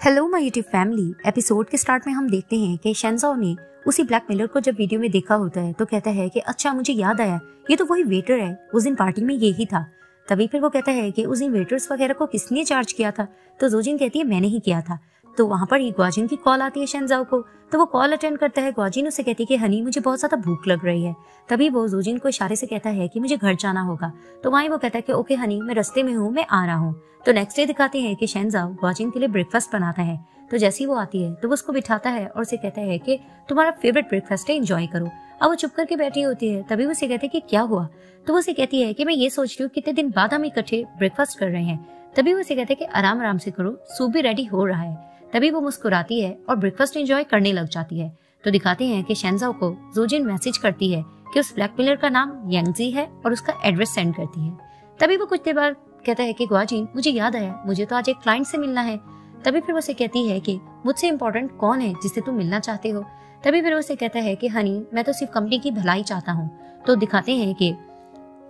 Hello my YouTube family. Episode के start में हम देखते हैं कि शेंजाओ ने उसी ब्लैकमेलर को जब वीडियो में देखा होता है तो कहता है कि अच्छा मुझे याद आया, ये तो वही वेटर है, उस दिन पार्टी में ये ही था। तभी फिर वो कहता है कि उस दिन वेटर्स वगैरह को किसने चार्ज किया था, तो जोजिन कहती है मैंने ही किया था। तो वहाँ पर ही ग्वाजिन की कॉल आती है शेंजाओ को, तो वो कॉल अटेंड करता है। ग्वाजिन उसे कहती है कि हनी मुझे बहुत ज्यादा भूख लग रही है। तभी वो जोजिन को इशारे से कहता है कि मुझे घर जाना होगा। तो वहीं वो कहता है कि ओके हनी मैं रास्ते में हूँ, मैं आ रहा हूँ। तो नेक्स्ट डे दिखाते हैं कि शेंजाओ ग्वाजिन के लिए ब्रेकफास्ट बनाता है। तो जैसे ही वो आती है तो वो उसको बिठाता है और उसे कहता है कि तुम्हारा फेवरेट ब्रेकफास्ट है, एंजॉय करो। अब वो चुप करके बैठी होती है। तभी वो उसे कहते हैं कि क्या हुआ, तो वो उसे कहती है कि मैं ये सोच रही हूँ कितने दिन बाद हम इकट्ठे ब्रेकफास्ट कर रहे हैं। तभी वो उसे कहते हैं कि आराम आराम से करो, सूप भी रेडी हो रहा है। तभी वो मुस्कुराती है और ब्रेकफास्ट एंजॉय करने लग जाती है। तो दिखाते हैं कि शेंजाओ को जोजिन मैसेज करती है कि उस ब्लैकमेलर का नाम यांगजी है और उसका एड्रेस सेंड करती है। तभी वो कुछ देर बाद कहता है कि ग्वाजिन मुझे याद आया, मुझे तो आज एक क्लाइंट से मिलना है। तभी फिर वो उसे कहती है कि मुझसे इम्पोर्टेंट कौन है जिससे तुम मिलना चाहते हो। तभी फिर वो उसे कहता है कि हनी मैं तो सिर्फ कंपनी की भलाई चाहता हूँ। तो दिखाते हैं कि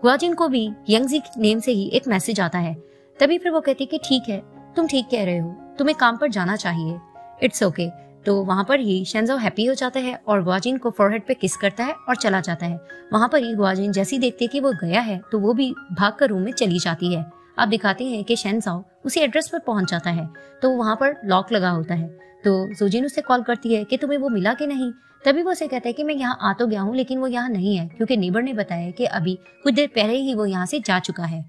ग्वाजिन को भी यांगजी नेम से ही एक मैसेज आता है। तभी फिर वो कहती है कि ठीक है, तुम ठीक कह रहे हो, तुम्हें काम पर जाना चाहिए, इट्स ओके। तो वहाँ पर ही शेंजाओ हैप्पी हो जाता है और ग्वाजिन को फोरहेड पे किस करता है और चला जाता है। वहाँ पर ही ग्वाजिन जैसे ही देखती है कि वो गया है तो वो भी भागकर रूम में चली जाती है। अब दिखाते हैं कि शेंजाओ उसी एड्रेस पर पहुंच जाता है तो वहाँ पर लॉक लगा होता है। तो जोजिन उसे कॉल करती है कि तुम्हें वो मिला कि नहीं। तभी वो उसे कहता है कि मैं यहाँ आ तो गया हूँ लेकिन वो यहाँ नहीं है, क्योंकि नेबर ने बताया कि अभी कुछ देर पहले ही वो यहाँ से जा चुका है।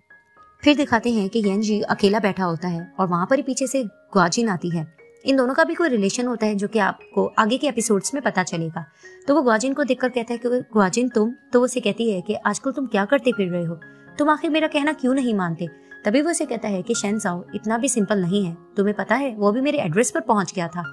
फिर दिखाते हैं कि यांगजी अकेला बैठा होता है और वहाँ पर ही पीछे से ग्वाजिन आती है। इन दोनों का भी कोई रिलेशन होता है जो कि आपको आगे के एपिसोड्स में पता चलेगा। तो वो ग्वाजिन को देखकर कहता है कि ग्वाजिन तुम, तो वो उसे कहती है कि आजकल तुम क्या करते फिर रहे हो, तुम आखिर मेरा कहना क्यों नहीं मानते। तभी वो उसे कहता है कि शेंजाओ इतना भी सिंपल नहीं है, तुम्हें पता है वो भी मेरे एड्रेस पर पहुंच गया था,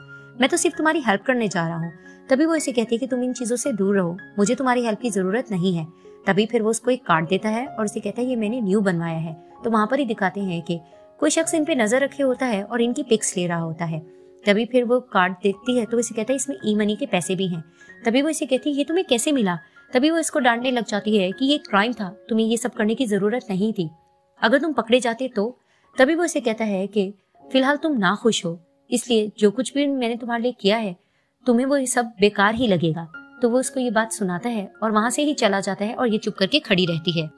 मैं तो सिर्फ तुम्हारी हेल्प करने जा रहा हूँ। तभी वो इसे कहती है कि तुम इन चीजों से दूर रहो, मुझे तुम्हारी हेल्प की जरूरत नहीं है। तभी फिर वो उसको एक कार्ड देता है और उसे कहता है ये मैंने न्यू बनवाया है। तो वहां पर ही दिखाते हैं कि कोई शख्स इन पे नजर रखे होता है और इनकी पिक्स ले रहा होता है। तभी फिर वो कार्ड देखती है तो इसे कहता है इसमें ई मनी के पैसे भी हैं। तभी वो इसे कहती है ये तुम्हें कैसे मिला। तभी वो इसको डांटने लग जाती है कि ये क्राइम था, तुम्हें ये सब करने की जरूरत नहीं थी, अगर तुम पकड़े जाते तो। तभी वो इसे कहता है कि फिलहाल तुम ना खुश हो, इसलिए जो कुछ भी मैंने तुम्हारे लिए किया है तुम्हें वो सब बेकार ही लगेगा। तो वो उसको ये बात सुनाता है और वहां से ही चला जाता है और ये चुप करके खड़ी रहती है।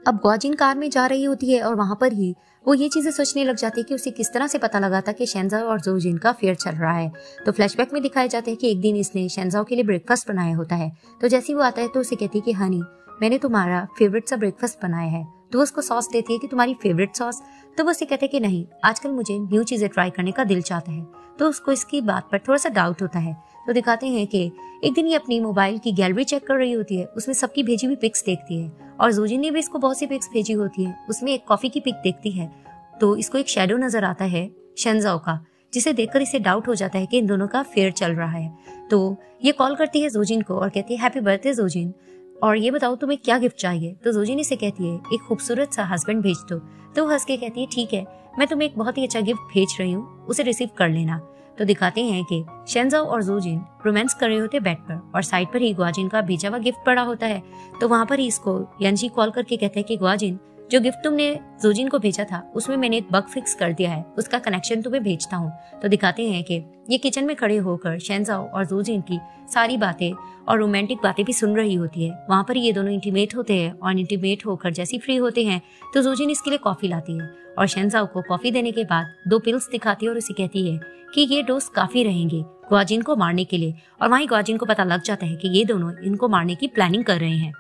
अब ग्वाजिन कार में जा रही होती है और वहां पर ही वो ये चीजें सोचने लग जाती है कि उसे किस तरह से पता लगा था कि शेंजाओ और जोजिन का अफेयर चल रहा है। तो फ्लैशबैक में दिखाए जाते हैं कि एक दिन इसने शेंजाओ के लिए ब्रेकफास्ट बनाया होता है। तो जैसे ही वो आता है तो उसे कहती है कि हनी मैंने तुम्हारा फेवरेट सा ब्रेकफास्ट बनाया है। तो वो उसको सॉस देती है कि तुम्हारी फेवरेट सॉस। तो वो उसे कहते हैं कि नहीं, आजकल मुझे न्यू चीजें ट्राई करने का दिल चाहता है। तो उसको इसकी बात पर थोड़ा सा डाउट होता है। तो दिखाते हैं कि एक दिन ये अपनी मोबाइल की गैलरी चेक कर रही होती है, उसमें सबकी भेजी हुई पिक्स देखती है और जोजिन ने भी इसको बहुत सी पिक्स भेजी होती है। उसमें एक कॉफी की पिक देखती है तो इसको एक शैडो नजर आता है शेंजाओ का, जिसे देखकर इसे डाउट हो जाता है कि इन दोनों का अफेयर चल रहा है। तो ये कॉल करती है जोजिन को और कहती है हैप्पी बर्थडे जोजिन, और ये बताओ तुम्हें क्या गिफ्ट चाहिए। तो जोजिन इसे कहती है एक खूबसूरत सा हस्बैंड भेज दो। तो वो हंस के कहती है ठीक है, मैं तुम्हें एक बहुत ही अच्छा गिफ्ट भेज रही हूँ, उसे रिसीव कर लेना। तो दिखाते हैं कि शेंजाओ और जोजिन रोमांस कर रहे होते बेड पर और साइड पर ही ग्वाजिन का भेजा हुआ गिफ्ट पड़ा होता है। तो वहां पर ही इसको यांगजी कॉल करके कहते हैं कि ग्वाजिन जो गिफ्ट तुमने जोजिन को भेजा था उसमें मैंने एक बग फिक्स कर दिया है, उसका कनेक्शन तुम्हें भेजता हूँ। तो दिखाते हैं कि ये किचन में खड़े होकर शेंजाओ और जोजिन की सारी बातें और रोमांटिक बातें भी सुन रही होती है। वहां पर ये दोनों इंटीमेट होते हैं और इंटीमेट होकर जैसे फ्री होते हैं तो जोजिन इसके लिए कॉफी लाती है और शेंजाओ को कॉफी देने के बाद 2 पिल्स दिखाती है और उसे कहती है कि ये डोज काफी रहेंगे ग्वाजिन को मारने के लिए। और वहीं ग्वाजिन को पता लग जाता है कि ये दोनों इनको मारने की प्लानिंग कर रहे हैं।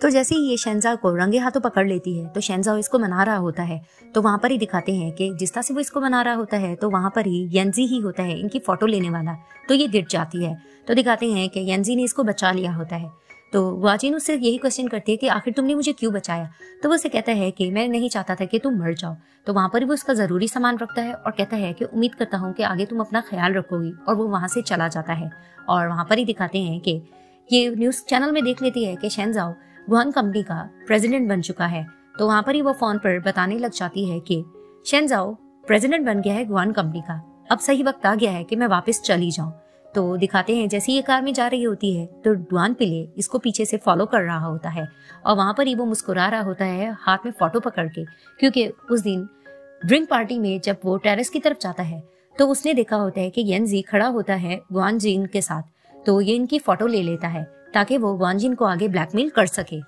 तो जैसे ही ये शेंजाओ को रंगे हाथों पकड़ लेती है तो शेंजाओ इसको मना रहा होता है। तो वहां पर ही दिखाते हैं कि जिस तरह से वो इसको मना रहा होता है तो वहां पर ही यांगजी ही होता है इनकी फोटो लेने वाला, तो ये गिर जाती है। तो दिखाते हैं कि यांगजी ने इसको बचा लिया होता है। तो ग्वाजिन उससे यही क्वेश्चन करती है कि आखिर तुमने मुझे क्यों बचाया। तो वो उसे कहता है कि मैं नहीं चाहता था कि तुम मर जाओ। तो वहां पर वो उसका जरूरी सामान रखता है और कहता है कि उम्मीद करता हूँ कि आगे तुम अपना ख्याल रखोगी, और वो वहां से चला जाता है। और वहां पर ही दिखाते हैं कि ये न्यूज चैनल में देख लेती है कि शेंजाओ गुआन कंपनी का प्रेसिडेंट बन चुका है। तो वहां पर ही वो फोन पर बताने लग जाती है कि शेंजाओ प्रेसिडेंट बन गया है गुआन कंपनी का, अब सही वक्त आ गया है कि मैं वापस चली जाऊं। तो दिखाते हैं जैसे ये कार में जा रही होती है तो डुआन पिले इसको पीछे से फॉलो कर रहा होता है और वहां पर ही वो मुस्कुरा रहा होता है हाथ में फोटो पकड़ के, क्योंकि उस दिन ड्रिंक पार्टी में जब वो टेरेस की तरफ जाता है तो उसने देखा होता है कि येनजी खड़ा होता है ग्वानजिन के साथ, तो ये इनकी फोटो ले लेता है ताकि वो ग्वानजिन को आगे ब्लैकमेल कर सके।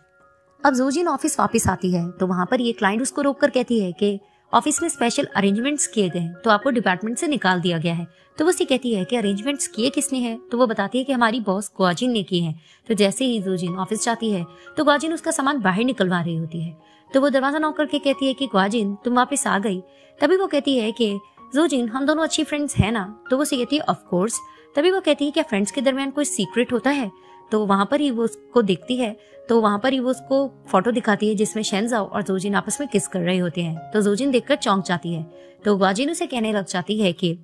अब जोजिन ऑफिस वापस आती है तो वहां पर ये क्लाइंट उसको रोककर कहती है कि ऑफिस में स्पेशल अरेंजमेंट्स किए गए हैं तो आपको डिपार्टमेंट से निकाल दिया गया है। तो वो उसे कहती है कि अरेंजमेंट्स किए किसने हैं, तो वो बताती है कि हमारी बॉस ग्वाजिन ने किए हैं। तो जैसे ही जोजिन ऑफिस जाती है तो ग्वाजिन उसका सामान बाहर निकलवा रही होती है। तो वो दरवाजा नॉक करके कहती है कि ग्वाजिन तुम वापस आ गई। तभी वो कहती है कि जोजिन हम दोनों अच्छी फ्रेंड्स हैं ना, तो वो उसे कहती है ऑफ कोर्स। तभी वो कहती है क्या फ्रेंड्स के दरमियान कोई सीक्रेट होता है, तो वहां पर ही वो उसको देखती है, तो वहां पर ही वो उसको फोटो दिखाती है जिसमें शेंजाओ और जोजिन आपस में किस कर रहे होते हैं। तो जोजिन देखकर चौंक जाती है। तो ग्वाजिन उसे कहने लग जाती है कि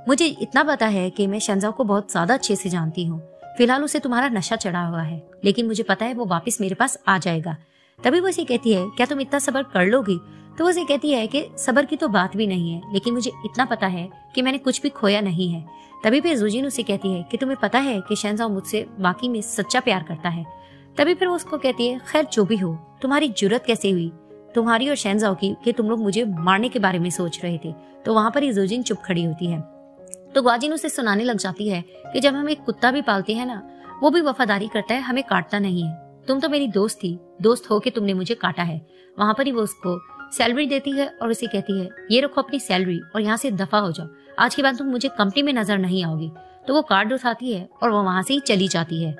मुझे इतना पता है कि मैं शेंजाओ को बहुत ज्यादा अच्छे से जानती हूँ, फिलहाल उसे तुम्हारा नशा चढ़ा हुआ है, लेकिन मुझे पता है वो वापस मेरे पास आ जाएगा। तभी वो उसे कहती है क्या तुम इतना सब्र कर लोगी, तो वो उसे कहती है कि सब्र की तो बात भी नहीं है, लेकिन मुझे इतना पता है कि मैंने कुछ भी खोया नहीं है। तभी फिर जोजिन उसे कहती है कि तुम्हें पता है कि शेंजाओ मुझसे वाकई में सच्चा प्यार करता है। तभी फिर वो उसको कहती है खैर जो भी हो, तुम्हारी जुर्रत कैसे हुई तुम्हारी और शेंजाओ की कि तुम लोग मुझे मारने के बारे में सोच रहे थे। तो वहां पर ही जोजिन चुप खड़ी होती है। तो ग्वाजिन उसे सुनाने लग जाती है कि जब हम एक कुत्ता भी पालते हैं ना, वो भी वफादारी करता है, हमें काटता नहीं है। तुम तो मेरी दोस्त थी, दोस्त हो के तुमने मुझे काटा है। वहां पर ही वो उसको सैलरी देती है और उसे कहती है ये रखो अपनी सैलरी और यहाँ से दफा हो जाओ, आज के बाद तुम मुझे कंपनी में नजर नहीं आओगी। तो वो कार्ड उठाती है और वो वहां से ही चली जाती है।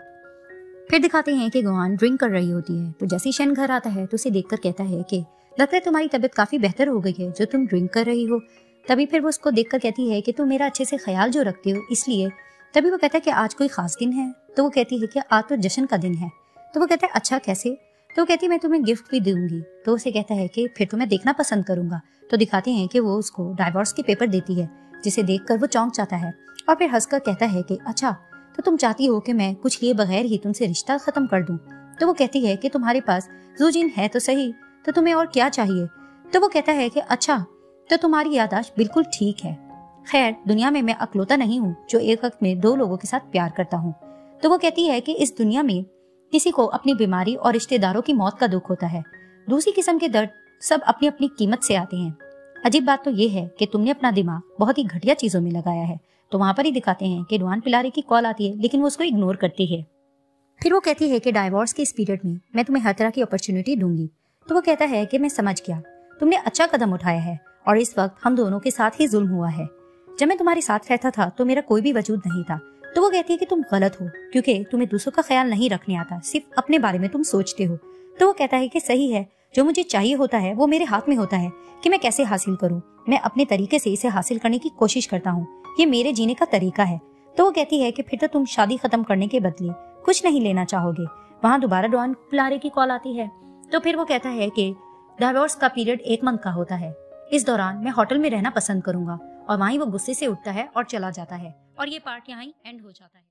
फिर दिखाते हैं कि गुआन ड्रिंक कर रही होती है। तो जैसे ही शेन घर आता है तो उसे देखकर कहता है कि लगता है तुम्हारी तबीयत काफी बेहतर हो गई है जो तुम ड्रिंक कर रही हो। तभी फिर वो उसको देखकर कहती है कि तुम मेरा अच्छे से ख्याल जो रखती हो इसलिए। तभी वो कहता है कि आज कोई खास दिन है, तो वो कहती है कि आज तो जश्न का दिन है। तो वो कहता है अच्छा कैसे, तो वो कहती है मैं तुम्हें गिफ्ट भी दूंगी। तो उसे कहता है कि फिर तो मैं देखना पसंद करूंगा। तो दिखाते हैं कि वो उसको डाइवोर्स के पेपर देती है, जिसे देखकर वो चौंक जाता है और फिर हंसकर कहता है कि अच्छा तो तुम चाहती हो कि मैं कुछ लिए बगैर ही तुमसे रिश्ता खत्म कर दूं। तो वो कहती है कि तुम्हारे पास जोजिन है तो सही, तो तुम्हें और क्या चाहिए। तो वो कहता है कि अच्छा तो तुम्हारी याददाश्त बिल्कुल ठीक है, खैर दुनिया में मैं अकलौता नहीं हूँ जो एक वक्त में दो लोगों के साथ प्यार करता हूँ। तो वो कहती है कि इस दुनिया में किसी को अपनी बीमारी और रिश्तेदारों की मौत का दुख होता है, दूसरी किस्म के दर्द सब अपनी अपनी कीमत से आते हैं। अजीब बात तो ये है कि तुमने अपना दिमाग बहुत ही घटिया चीजों में लगाया है। तो वहां पर ही दिखाते हैं कि डुआन पिलारे की कॉल आती है, लेकिन वो उसको इग्नोर करती है। फिर वो कहती है कि डाइवोर्स के इस पीरियड में मैं तुम्हें हर तरह की अपॉर्चुनिटी दूंगी। तो वो कहता है कि मैं समझ गया, तुमने अच्छा कदम उठाया है और इस वक्त हम दोनों के साथ ही जुल्म हुआ है। जब मैं तुम्हारे साथ रहता था तो मेरा कोई भी वजूद नहीं था। तो वो कहती है कि तुम गलत हो क्योंकि तुम्हें दूसरों का ख्याल नहीं रखने आता, सिर्फ अपने बारे में तुम सोचते हो। तो वो कहता है कि सही है, जो मुझे चाहिए होता है वो मेरे हाथ में होता है कि मैं कैसे हासिल करूं। मैं अपने तरीके से इसे हासिल करने की कोशिश करता हूँ, ये मेरे जीने का तरीका है। तो वो कहती है कि फिर तो तुम शादी खत्म करने के बदले कुछ नहीं लेना चाहोगे। वहाँ दोबारा डुआन पिलारे की कॉल आती है। तो फिर वो कहता है कि डाइवोर्स का पीरियड 1 मंथ का होता है, इस दौरान मैं होटल में रहना पसंद करूंगा। और वहीं वो गुस्से से उठता है और चला जाता है और ये पार्ट यहाँ ही एंड हो जाता है।